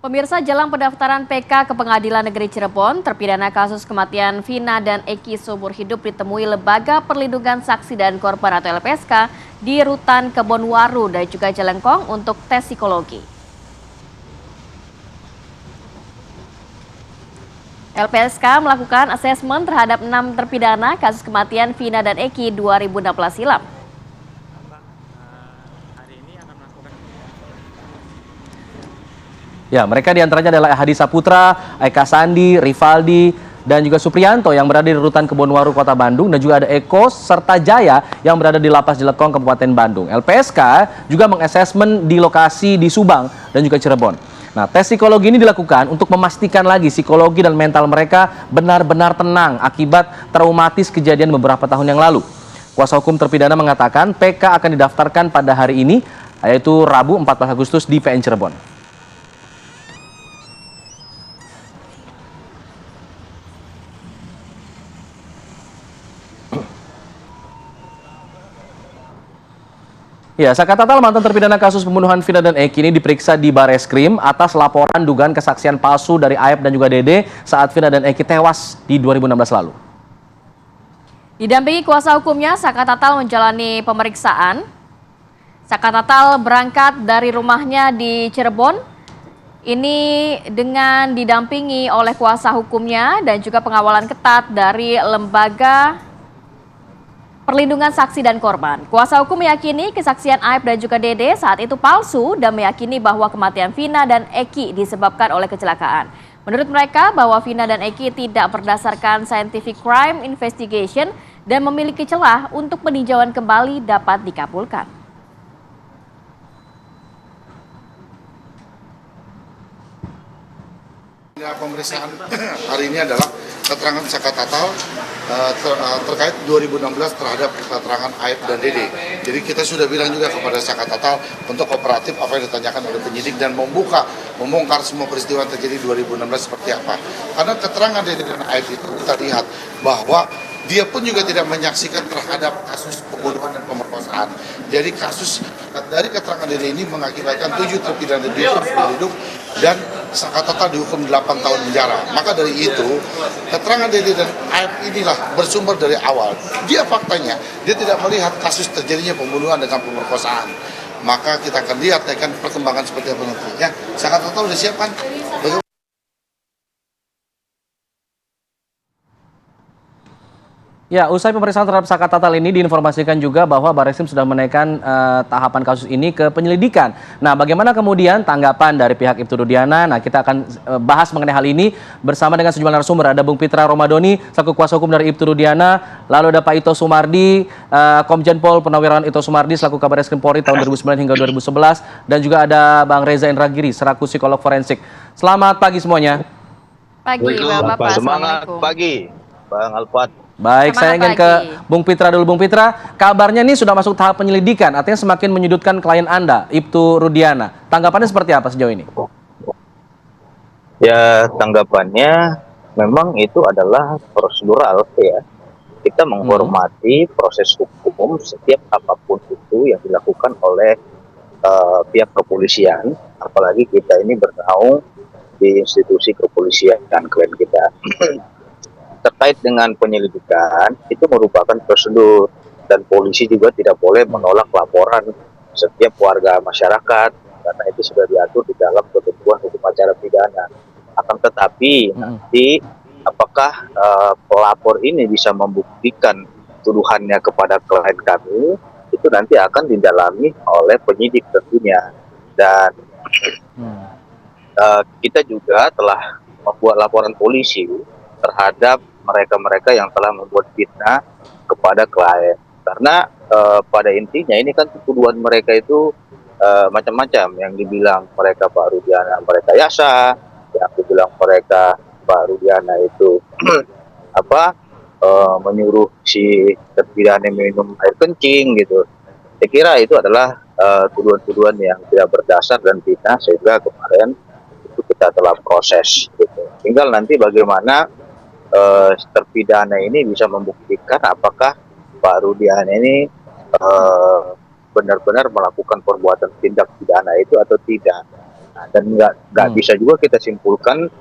Pemirsa, jelang pendaftaran PK ke Pengadilan Negeri Cirebon, terpidana kasus kematian Vina dan Eki seumur hidup ditemui Lembaga Perlindungan Saksi dan Korban atau LPSK di Rutan Kebonwaru dan juga Jelengkong untuk tes psikologi. LPSK melakukan asesmen terhadap 6 terpidana kasus kematian Vina dan Eki 2016 silam. Ya, mereka diantaranya adalah Hadi Saputra, Eka Sandi, Rivaldi, dan juga Supriyanto yang berada di Rutan Kebonwaru, Kota Bandung, dan juga ada Eko serta Jaya yang berada di Lapas Jelekong, Kabupaten Bandung. LPSK juga mengasesmen di lokasi di Subang dan juga Cirebon. Nah, tes psikologi ini dilakukan untuk memastikan lagi psikologi dan mental mereka benar-benar tenang akibat traumatis kejadian beberapa tahun yang lalu. Kuasa hukum terpidana mengatakan PK akan didaftarkan pada hari ini, yaitu Rabu 14 Agustus di PN Cirebon. Ya, Saka Tatal, mantan terpidana kasus pembunuhan Vina dan Eki ini diperiksa di Bareskrim atas laporan dugaan kesaksian palsu dari Aep dan juga Dede saat Vina dan Eki tewas di 2016 lalu. Didampingi kuasa hukumnya, Saka Tatal menjalani pemeriksaan. Saka Tatal berangkat dari rumahnya di Cirebon. Ini dengan didampingi oleh kuasa hukumnya dan juga pengawalan ketat dari Lembaga Perlindungan Saksi dan Korban. Kuasa hukum meyakini kesaksian Aep dan juga Dede saat itu palsu dan meyakini bahwa kematian Vina dan Eki disebabkan oleh kecelakaan. Menurut mereka bahwa Vina dan Eki tidak berdasarkan scientific crime investigation dan memiliki celah untuk peninjauan kembali dapat dikabulkan. Pemeriksaan hari ini adalah keterangan Saka Tatal terkait 2016 terhadap keterangan Aep dan Dede. Jadi kita sudah bilang juga kepada Saka Tatal untuk kooperatif apa yang ditanyakan oleh penyidik dan membongkar semua peristiwa yang terjadi 2016 seperti apa. Karena keterangan Dede dan Aep itu kita lihat bahwa dia pun juga tidak menyaksikan terhadap kasus pembunuhan dan pemerkosaan. Jadi kasus dari keterangan Dede ini mengakibatkan 7 terpidana hidup dan Saka Tatal dihukum 8 tahun penjara. Maka dari itu, keterangan Dede dan Aep inilah bersumber dari awal. Dia faktanya, dia tidak melihat kasus terjadinya pembunuhan dengan pemerkosaan. Maka kita akan lihat kan perkembangan seperti apa nantinya. Saka Tatal sudah siapkan. Ya, usai pemeriksaan terhadap Saka Tatal ini diinformasikan juga bahwa Bareskrim sudah menaikkan tahapan kasus ini ke penyelidikan. Nah, bagaimana kemudian tanggapan dari pihak Ibtu Rudiana? Nah, kita akan bahas mengenai hal ini bersama dengan sejumlah narasumber. Ada Bung Pitra Romadoni, selaku kuasa hukum dari Ibtu Rudiana. Lalu ada Pak Ito Sumardi, Komjen Pol Purnawirawan Ito Sumardi, selaku Kabar Eskrim Polri tahun 2009 hingga 2011. Dan juga ada Bang Reza Indragiri, selaku psikolog forensik. Selamat pagi semuanya. Pagi, Bapak. Semangat pagi, Bang Alfat. Baik, saya ingin ke Bung Pitra dulu. Bung Pitra, kabarnya ini sudah masuk tahap penyelidikan, artinya semakin menyudutkan klien Anda, Ibtu Rudiana. Tanggapannya seperti apa sejauh ini? Ya, tanggapannya memang itu adalah prosedural ya. Kita menghormati proses hukum setiap apapun itu yang dilakukan oleh pihak kepolisian, apalagi kita ini bernaung di institusi kepolisian dan klien kita. Terkait dengan penyelidikan itu merupakan prosedur dan polisi juga tidak boleh menolak laporan setiap warga masyarakat karena itu sudah diatur di dalam ketentuan hukum acara pidana. Akan tetapi nanti apakah pelapor ini bisa membuktikan tuduhannya kepada klien kami itu nanti akan didalami oleh penyidik tentunya, dan kita juga telah membuat laporan polisi terhadap mereka-mereka yang telah membuat fitnah kepada klien. Karena pada intinya ini kan tuduhan mereka itu macam-macam. Yang dibilang mereka Pak Rudiana mereka yasa, yang dibilang mereka Pak Rudiana itu menyuruh si terpidana minum air kencing gitu. Saya kira itu adalah tuduhan-tuduhan yang tidak berdasar dan fitnah, sehingga kemarin itu kita telah proses gitu. Tinggal nanti bagaimana terpidana ini bisa membuktikan apakah Pak Rudiana ini benar-benar melakukan perbuatan tindak pidana itu atau tidak. Dan nggak bisa juga kita simpulkan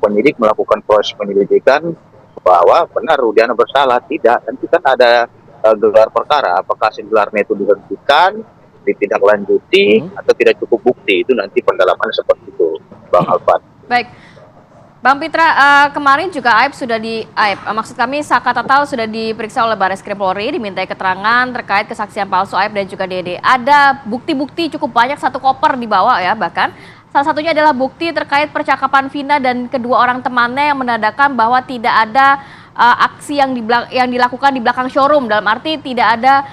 penyidik melakukan proses penyelidikan bahwa benar Rudiana bersalah. Tidak, nanti kan ada gelar perkara, apakah hasil gelarnya itu dihentikan, ditindaklanjuti, atau tidak cukup bukti, itu nanti pendalaman seperti itu, Bang Alfan. Baik, Bang Pitra, kemarin juga maksud kami Saka Tatal sudah diperiksa oleh Barreskrim Polri, dimintai keterangan terkait kesaksian palsu Aib dan juga Dede. Ada bukti-bukti cukup banyak, 1 koper dibawa ya bahkan. Salah satunya adalah bukti terkait percakapan Vina dan kedua orang temannya yang menandakan bahwa tidak ada aksi yang dilakukan di belakang showroom. Dalam arti tidak ada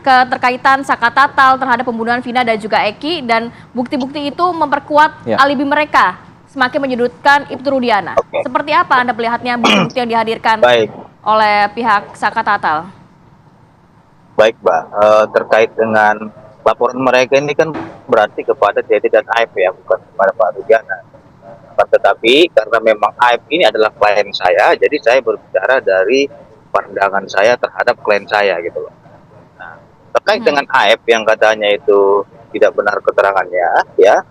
keterkaitan Saka Tatal terhadap pembunuhan Vina dan juga Eki, dan bukti-bukti itu memperkuat alibi mereka, semakin menyudutkan Ibtu Rudiana. Seperti apa Anda melihatnya bukti-bukti yang dihadirkan oleh pihak Saka Tatal? Baik, Mbak. Terkait dengan laporan mereka ini kan berarti kepada Dede dan Aib ya, bukan kepada Pak Rudiana. Tetapi karena memang Aib ini adalah klien saya, jadi saya berbicara dari pandangan saya terhadap klien saya gitu loh. Nah, terkait dengan Aib yang katanya itu tidak benar keterangannya, ya,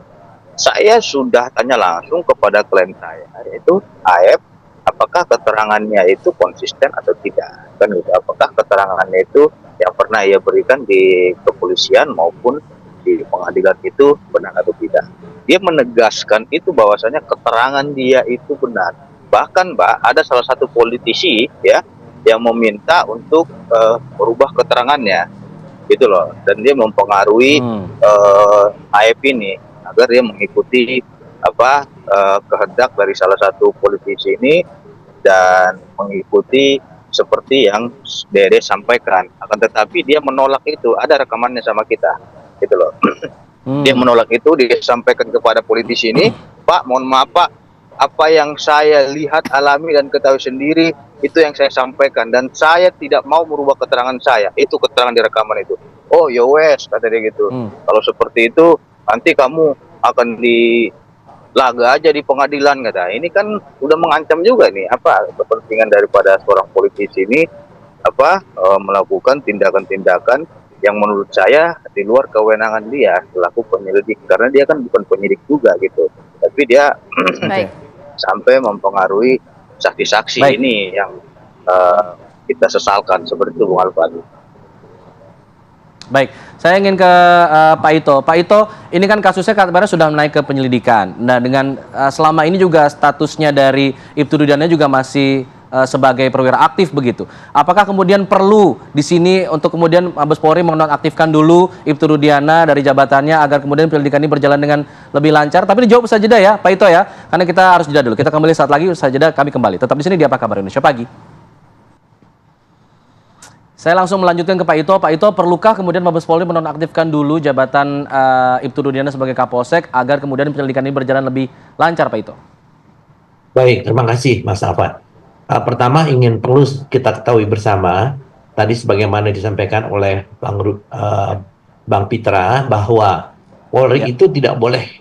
saya sudah tanya langsung kepada klien saya, yaitu Aib, apakah keterangannya itu konsisten atau tidak, kan gitu. Apakah keterangannya itu yang pernah ia berikan di kepolisian maupun di pengadilan itu benar atau tidak. Dia menegaskan itu bahwasanya keterangan dia itu benar. Bahkan Mbak, ada salah satu politisi ya yang meminta untuk merubah keterangannya, gitu loh. Dan dia mempengaruhi Aib ini agar dia mengikuti kehendak dari salah satu politisi ini dan mengikuti seperti yang Dede sampaikan. Akan tetapi dia menolak itu, ada rekamannya sama kita, gitu loh. Dia menolak itu, dia sampaikan kepada politisi ini, Pak, mohon maaf Pak, apa yang saya lihat, alami dan ketahui sendiri itu yang saya sampaikan, dan saya tidak mau merubah keterangan saya. Itu keterangan di rekaman itu. Oh ya wes, kata dia gitu. Kalau seperti itu nanti kamu akan dilaga aja di pengadilan, kata. Ini kan udah mengancam juga nih, apa kepentingan daripada seorang politisi ini melakukan tindakan-tindakan yang menurut saya di luar kewenangan dia selaku penyelidik, karena dia kan bukan penyidik juga gitu, tapi dia sampai mempengaruhi saksi-saksi ini yang kita sesalkan seperti itu, Bung Alfani. Baik, saya ingin ke Pak Ito. Pak Ito, ini kan kasusnya kabarnya sudah naik ke penyelidikan. Nah, dengan selama ini juga statusnya dari Ibtu Rudiana juga masih sebagai perwira aktif begitu. Apakah kemudian perlu di sini untuk kemudian Mabes Polri menonaktifkan dulu Ibtu Rudiana dari jabatannya agar kemudian penyelidikan ini berjalan dengan lebih lancar? Tapi dijawab usai jeda ya, Pak Ito ya, karena kita harus jeda dulu. Kita kembali saat lagi, usai jeda kami kembali. Tetap di sini di Apa Kabar Indonesia Pagi. Saya langsung melanjutkan ke Pak Ito. Pak Ito, perlukah kemudian Mabes Polri menonaktifkan dulu jabatan Ibtu Rudiana sebagai Kapolsek agar kemudian penyelidikan ini berjalan lebih lancar, Pak Ito? Baik, terima kasih Mas Afan. Pertama perlu kita ketahui bersama, tadi sebagaimana disampaikan oleh Bang Pitra, bahwa Polri itu tidak boleh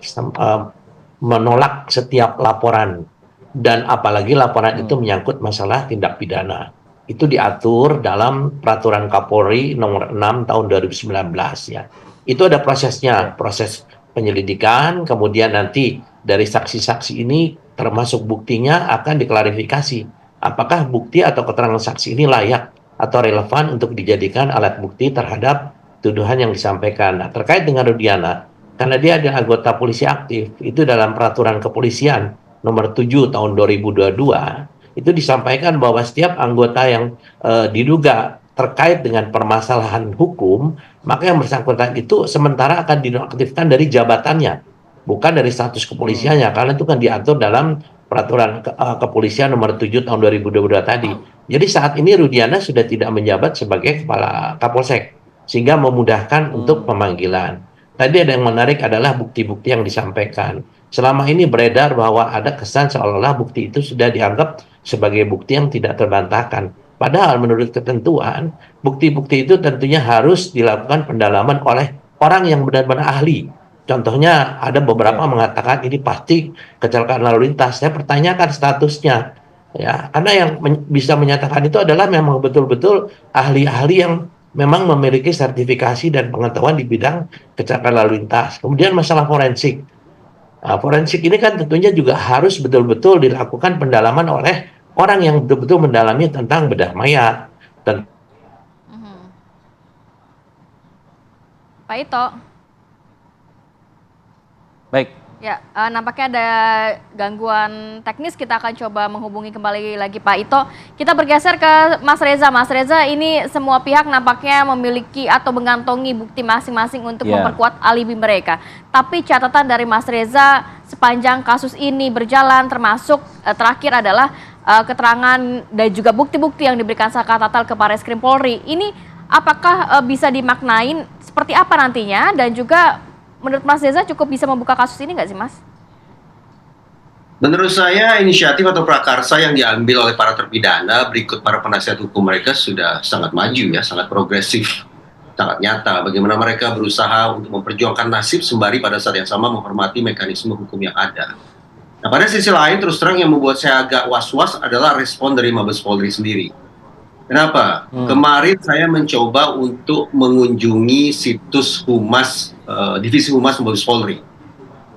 menolak setiap laporan, dan apalagi laporan itu menyangkut masalah tindak pidana. Itu diatur dalam Peraturan Kapolri nomor 6 tahun 2019 ya. Itu ada prosesnya, proses penyelidikan, kemudian nanti dari saksi-saksi ini termasuk buktinya akan diklarifikasi. Apakah bukti atau keterangan saksi ini layak atau relevan untuk dijadikan alat bukti terhadap tuduhan yang disampaikan. Nah, terkait dengan Rudiana, karena dia adalah anggota polisi aktif, itu dalam Peraturan Kepolisian nomor 7 tahun 2022, itu disampaikan bahwa setiap anggota yang diduga terkait dengan permasalahan hukum, maka yang bersangkutan itu sementara akan dinonaktifkan dari jabatannya, bukan dari status kepolisiannya, karena itu kan diatur dalam Peraturan Kepolisian nomor 7 tahun 2022 tadi. Jadi saat ini Rudiana sudah tidak menjabat sebagai Kepala Kapolsek, sehingga memudahkan untuk pemanggilan. Tadi ada yang menarik adalah bukti-bukti yang disampaikan. Selama ini beredar bahwa ada kesan seolah-olah bukti itu sudah dianggap sebagai bukti yang tidak terbantahkan. Padahal menurut ketentuan, bukti-bukti itu tentunya harus dilakukan pendalaman oleh orang yang benar-benar ahli. Contohnya ada beberapa mengatakan ini pasti kecelakaan lalu lintas. Saya pertanyakan statusnya, ya, karena yang bisa menyatakan itu adalah memang betul-betul ahli-ahli yang memang memiliki sertifikasi dan pengetahuan di bidang kecelakaan lalu lintas. Kemudian masalah forensik. Nah, forensik ini kan tentunya juga harus betul-betul dilakukan pendalaman oleh orang yang betul-betul mendalami tentang bedah mayat. Dan Mhm. Pak Ito. Baik. Ya, nampaknya ada gangguan teknis. Kita akan coba menghubungi kembali lagi Pak Ito. Kita bergeser ke Mas Reza. Mas Reza, ini semua pihak nampaknya memiliki atau mengantongi bukti masing-masing untuk memperkuat alibi mereka. Tapi catatan dari Mas Reza sepanjang kasus ini berjalan, termasuk terakhir adalah keterangan dan juga bukti-bukti yang diberikan Saka Tatal ke Barreskrim Polri. Ini apakah bisa dimaknain seperti apa nantinya, dan juga menurut Mas Reza cukup bisa membuka kasus ini nggak sih, Mas? Menurut saya inisiatif atau prakarsa yang diambil oleh para terpidana berikut para penasihat hukum mereka sudah sangat maju ya, sangat progresif, sangat nyata. Bagaimana mereka berusaha untuk memperjuangkan nasib sembari pada saat yang sama menghormati mekanisme hukum yang ada. Nah, pada sisi lain terus terang yang membuat saya agak was-was adalah respon dari Mabes Polri sendiri. Kenapa? Kemarin saya mencoba untuk mengunjungi situs Humas, Divisi Humas Mabes Polri.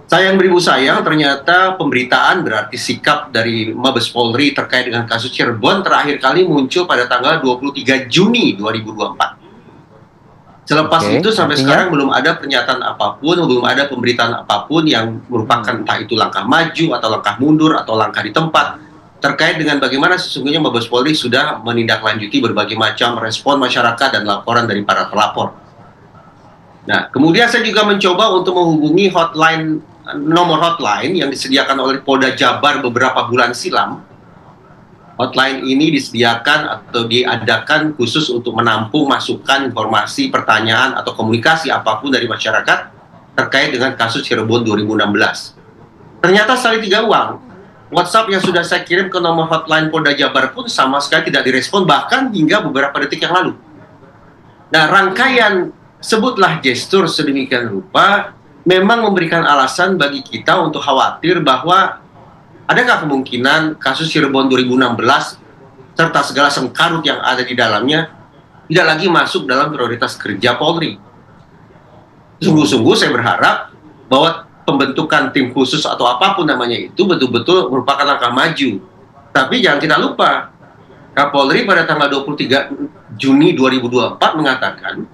Sayang beribu sayang, ternyata pemberitaan berarti sikap dari Mabes Polri terkait dengan kasus Cirebon terakhir kali muncul pada tanggal 23 Juni 2024. Selepas itu sampai sekarang belum ada pernyataan apapun, belum ada pemberitaan apapun yang merupakan entah itu langkah maju atau langkah mundur atau langkah di tempat terkait dengan bagaimana sesungguhnya Mabes Polri sudah menindaklanjuti berbagai macam respon masyarakat dan laporan dari para pelapor. Nah, kemudian saya juga mencoba untuk menghubungi nomor hotline yang disediakan oleh Polda Jabar beberapa bulan silam. Hotline ini disediakan atau diadakan khusus untuk menampung masukan, informasi, pertanyaan, atau komunikasi apapun dari masyarakat terkait dengan kasus Cirebon 2016. Ternyata sekali tiga uang, WhatsApp yang sudah saya kirim ke nomor hotline Polda Jabar pun sama sekali tidak direspon, bahkan hingga beberapa detik yang lalu. Nah, rangkaian sebutlah gestur sedemikian rupa memang memberikan alasan bagi kita untuk khawatir bahwa adakah kemungkinan kasus Cirebon 2016 serta segala sengkarut yang ada di dalamnya tidak lagi masuk dalam prioritas kerja Polri. Sungguh-sungguh saya berharap bahwa pembentukan tim khusus atau apapun namanya itu betul-betul merupakan langkah maju. Tapi jangan kita lupa, Kapolri pada tanggal 23 Juni 2024 mengatakan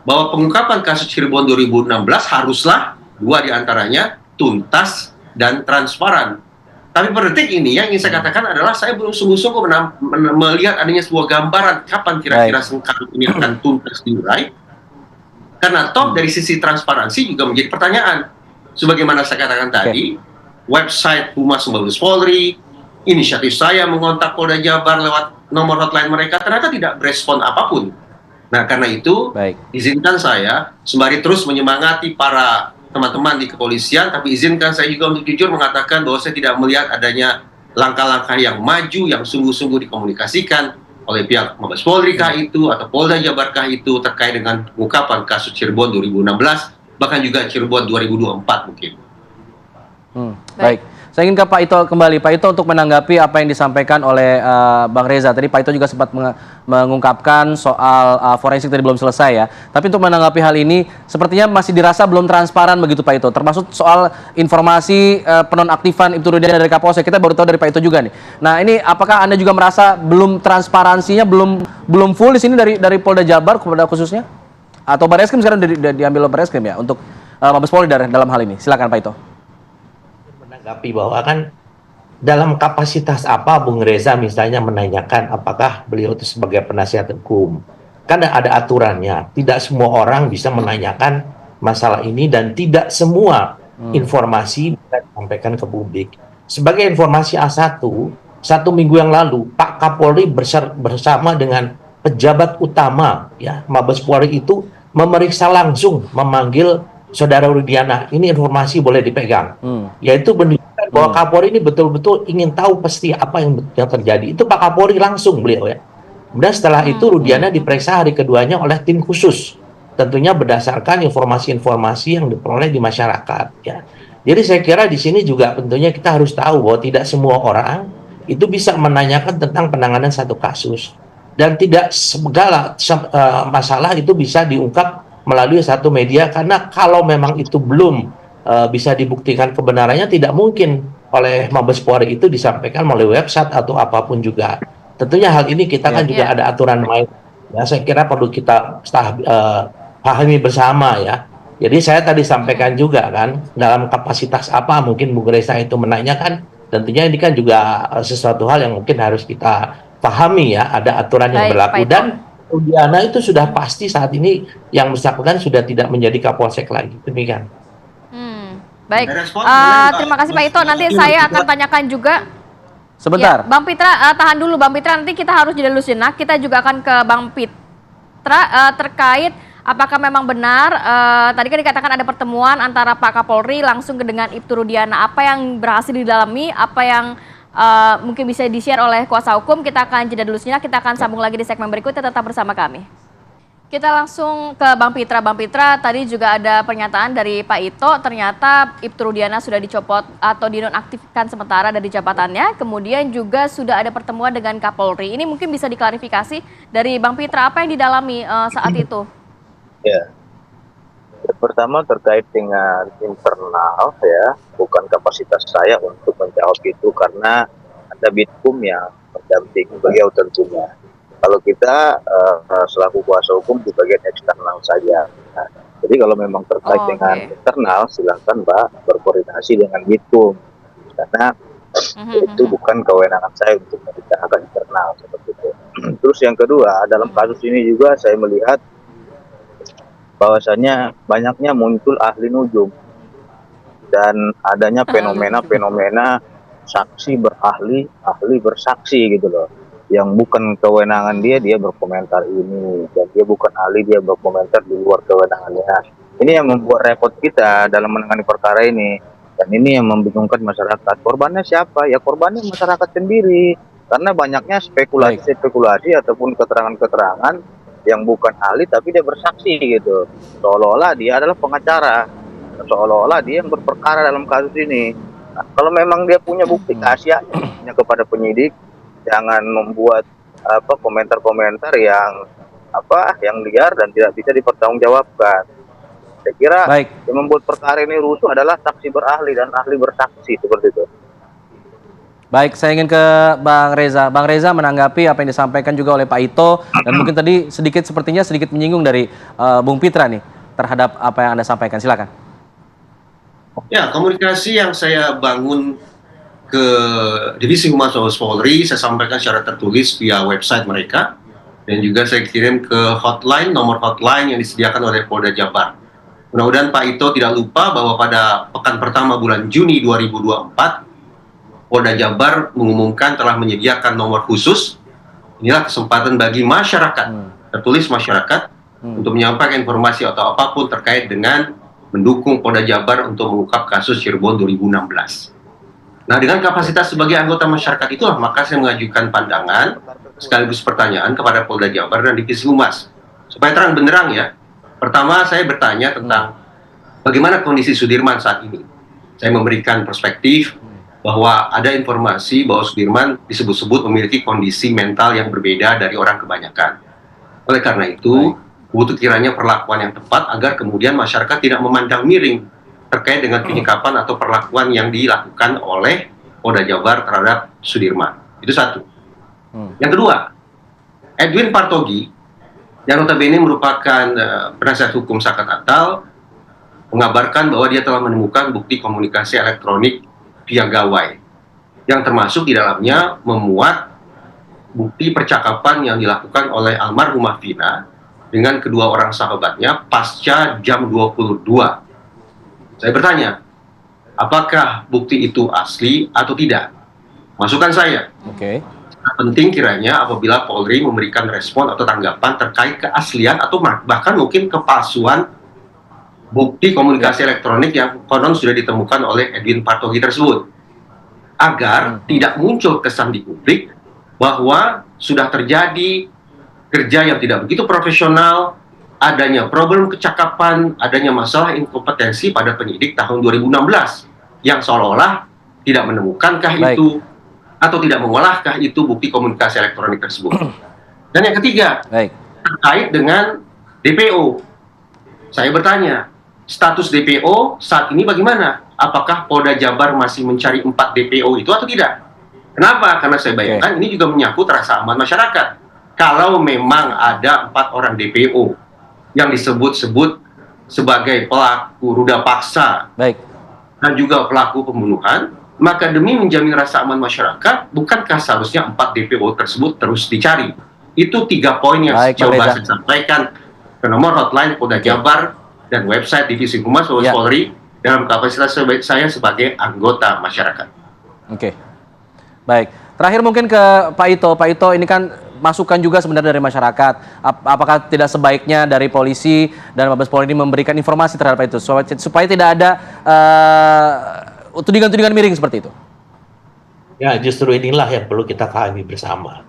bahwa pengungkapan kasus Cirebon 2016 haruslah dua diantaranya tuntas dan transparan. Tapi per detik ini yang ingin saya katakan adalah saya belum sungguh-sungguh melihat adanya sebuah gambaran kapan kira-kira sengkarut ini akan tuntas diurai. Karena toh dari sisi transparansi juga menjadi pertanyaan. Sebagaimana saya katakan tadi, website Humas Mabes Polri, inisiatif saya mengontak Polda Jabar lewat nomor hotline mereka ternyata tidak berespon apapun. Nah, karena itu izinkan saya sembari terus menyemangati para teman-teman di kepolisian, tapi izinkan saya juga untuk jujur mengatakan bahwa saya tidak melihat adanya langkah-langkah yang maju yang sungguh-sungguh dikomunikasikan oleh pihak Mabes Polri kah itu atau Polda Jabar kah itu terkait dengan pengungkapan kasus Cirebon 2016 bahkan juga Cirebon 2024 mungkin. Baik. Saya ingin ke Pak Ito kembali. Pak Ito untuk menanggapi apa yang disampaikan oleh Bang Reza. Tadi Pak Ito juga sempat mengungkapkan soal forensik tadi belum selesai ya. Tapi untuk menanggapi hal ini, sepertinya masih dirasa belum transparan begitu Pak Ito. Termasuk soal informasi penonaktifan Ibtu Rudiana dari Kapolsek. Kita baru tahu dari Pak Ito juga nih. Nah ini apakah Anda juga merasa belum transparansinya, belum full di sini dari Polda Jabar kepada khususnya? Atau Barreskrim sekarang diambil oleh Barreskrim ya untuk Mabes Polri dalam hal ini? Silakan Pak Ito. Menanggapi bahwa kan dalam kapasitas apa Bung Reza misalnya menanyakan apakah beliau itu sebagai penasihat hukum. Kan ada aturannya, tidak semua orang bisa menanyakan masalah ini dan tidak semua informasi bisa disampaikan ke publik. Sebagai informasi A1, 1 minggu yang lalu Pak Kapolri bersama dengan pejabat utama ya Mabes Polri itu memeriksa langsung, memanggil Saudara Rudiana. Ini informasi boleh dipegang, yaitu menunjukkan bahwa Kapolri ini betul-betul ingin tahu pasti apa yang terjadi. Itu Pak Kapolri langsung beliau ya. Kemudian setelah itu Rudiana diperiksa hari keduanya oleh tim khusus, tentunya berdasarkan informasi-informasi yang diperoleh di masyarakat ya. Jadi saya kira di sini juga tentunya kita harus tahu bahwa tidak semua orang itu bisa menanyakan tentang penanganan satu kasus. dan tidak segala masalah itu bisa diungkap melalui satu media, karena kalau memang itu belum bisa dibuktikan kebenarannya, tidak mungkin oleh Mabes Polri itu disampaikan melalui website atau apapun juga. Tentunya hal ini kita kan juga ada aturan main. Ya, saya kira perlu kita pahami bersama ya. Jadi saya tadi sampaikan juga kan, dalam kapasitas apa mungkin Bu Gresa itu menanyakan, tentunya ini kan juga sesuatu hal yang mungkin harus kita pahami ya, ada aturan yang berlaku. Dan Rudiana itu sudah pasti saat ini yang bersangkutan sudah tidak menjadi Kapolsek lagi, demikian. Baik, terima kasih Pak Ito. Nanti saya akan tanyakan juga. Sebentar. Ya, Bang Pitra, tahan dulu Bang Pitra. Nanti kita harus jeda dulu sejenak. Kita juga akan ke Bang Pitra terkait apakah memang benar tadi kan dikatakan ada pertemuan antara Pak Kapolri langsung dengan Ibtu Rudiana. Apa yang berhasil didalami, apa yang mungkin bisa di-share oleh kuasa hukum. Kita akan jeda dulu sejenak. Kita akan sambung lagi di segmen berikutnya. Tetap bersama kami. Kita langsung ke Bang Pitra. Bang Pitra, tadi juga ada pernyataan dari Pak Ito, ternyata Ibtu Rudiana sudah dicopot atau dinonaktifkan sementara dari jabatannya, kemudian juga sudah ada pertemuan dengan Kapolri. Ini mungkin bisa diklarifikasi dari Bang Pitra, apa yang didalami saat itu? Ya, pertama terkait dengan internal ya, bukan kapasitas saya untuk menjawab itu karena ada Bitkum yang mendampingi beliau tentunya. Kalau kita selaku kuasa hukum di bagian eksternal saja. Nah, jadi kalau memang terkait dengan internal, silakan Mbak berkoordinasi dengan Bitkum, karena itu bukan kewenangan saya untuk membicarakan internal seperti itu. Terus yang kedua, dalam kasus ini juga saya melihat bahwasannya banyaknya muncul ahli nujum dan adanya fenomena-fenomena saksi berahli, ahli bersaksi gitu loh. Yang bukan kewenangan dia berkomentar ini, dan dia bukan ahli, dia berkomentar di luar kewenangannya. Ini yang membuat repot kita dalam menangani perkara ini, dan ini yang membingungkan masyarakat. Korbannya siapa? Ya korbannya masyarakat sendiri, karena banyaknya spekulasi ataupun keterangan-keterangan yang bukan ahli tapi dia bersaksi gitu, seolah-olah dia adalah pengacara, seolah-olah dia yang berperkara dalam kasus ini. Nah, kalau memang dia punya bukti, kasih aja kepada penyidik. Jangan membuat komentar-komentar yang liar dan tidak bisa dipertanggungjawabkan. Saya kira yang membuat perkara ini rusuh adalah saksi berahli dan ahli bersaksi seperti itu. Baik, saya ingin ke Bang Reza. Bang Reza menanggapi apa yang disampaikan juga oleh Pak Ito dan mungkin tadi sepertinya sedikit menyinggung dari Bung Pitra nih terhadap apa yang Anda sampaikan. Silakan. Ya, komunikasi yang saya bangun ke Divisi Humas Mabes Polri, saya sampaikan secara tertulis via website mereka, dan juga saya kirim ke nomor hotline yang disediakan oleh Polda Jabar. Mudah-mudahan Pak Ito tidak lupa bahwa pada pekan pertama bulan Juni 2024, Polda Jabar mengumumkan telah menyediakan nomor khusus. Inilah kesempatan bagi masyarakat, tertulis masyarakat, untuk menyampaikan informasi atau apapun terkait dengan mendukung Polda Jabar untuk mengungkap kasus Cirebon 2016. Nah, dengan kapasitas sebagai anggota masyarakat itulah maka saya mengajukan pandangan sekaligus pertanyaan kepada Polda Jabar dan Divisi Humas supaya terang benderang ya. Pertama, saya bertanya tentang bagaimana kondisi Sudirman saat ini. Saya memberikan perspektif bahwa ada informasi bahwa Sudirman disebut-sebut memiliki kondisi mental yang berbeda dari orang kebanyakan. Oleh karena itu, butuh kiranya perlakuan yang tepat agar kemudian masyarakat tidak memandang miring terkait dengan penyikapan atau perlakuan yang dilakukan oleh Polda Jabar terhadap Sudirman. Itu satu. Yang kedua, Edwin Partogi, yang notabene merupakan penasihat hukum Saka Tatal, mengabarkan bahwa dia telah menemukan bukti komunikasi elektronik via gawai, yang termasuk di dalamnya memuat bukti percakapan yang dilakukan oleh almarhumah Vina dengan kedua orang sahabatnya pasca jam 22. Saya bertanya, apakah bukti itu asli atau tidak? Masukan saya. Penting kiranya apabila Polri memberikan respon atau tanggapan terkait keaslian atau bahkan mungkin kepalsuan bukti komunikasi elektronik yang konon sudah ditemukan oleh Edwin Partogi tersebut. Agar tidak muncul kesan di publik bahwa sudah terjadi kerja yang tidak begitu profesional, adanya problem kecakapan, adanya masalah inkompetensi pada penyidik tahun 2016 yang seolah-olah tidak menemukankah itu atau tidak mengolahkah itu bukti komunikasi elektronik tersebut. Dan yang ketiga, Baik. terkait dengan DPO. Saya bertanya, status DPO saat ini bagaimana? Apakah Polda Jabar masih mencari 4 DPO itu atau tidak? Kenapa? Karena saya bayangkan ini juga menyangkut rasa aman masyarakat. Kalau memang ada 4 orang DPO yang disebut-sebut sebagai pelaku ruda paksa Baik. dan juga pelaku pembunuhan, maka demi menjamin rasa aman masyarakat, bukankah seharusnya 4 DPO tersebut terus dicari? Itu 3 poin yang Baik, Pak coba Reza. saya sampaikan ke nomor hotline Polda Jabar dan website Divisi Humas Mabes Ya. Polri dalam kapasitas saya sebagai anggota masyarakat. Oke. Baik. Terakhir mungkin ke Pak Ito. Pak Ito, ini kan masukan juga sebenarnya dari masyarakat. Apakah tidak sebaiknya dari polisi dan Mabes Polri ini memberikan informasi terhadap itu supaya tidak ada tudingan-tudingan miring seperti itu? Ya, justru inilah yang perlu kita pahami bersama.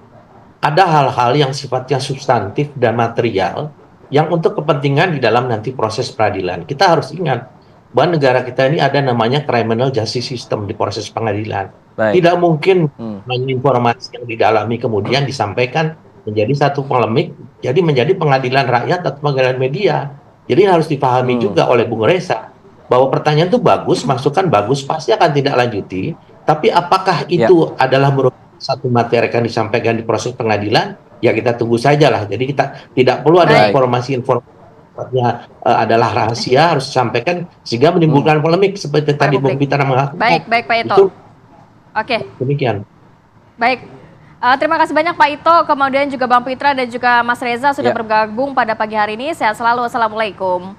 Ada hal-hal yang sifatnya substantif dan material yang untuk kepentingan di dalam nanti proses peradilan. Kita harus ingat bahwa negara kita ini ada namanya criminal justice system di proses pengadilan. Baik. Tidak mungkin informasi yang didalami kemudian disampaikan menjadi satu polemik, jadi menjadi pengadilan rakyat atau pengadilan media. Jadi harus dipahami juga oleh Bung Reza bahwa pertanyaan itu bagus, masukan bagus, pasti akan tidak lanjuti. Tapi apakah itu adalah merupakan satu materi yang akan disampaikan di proses pengadilan? Ya kita tunggu sajalah. Jadi kita tidak perlu ada informasi-informasinya adalah rahasia, harus disampaikan sehingga menimbulkan polemik seperti tadi Bung Pitra mengatakan. Baik Pak Ito. Itu Oke. demikian. Baik, terima kasih banyak Pak Ito, kemudian juga Bang Pitra dan juga Mas Reza sudah bergabung pada pagi hari ini. Sehat selalu, Assalamualaikum.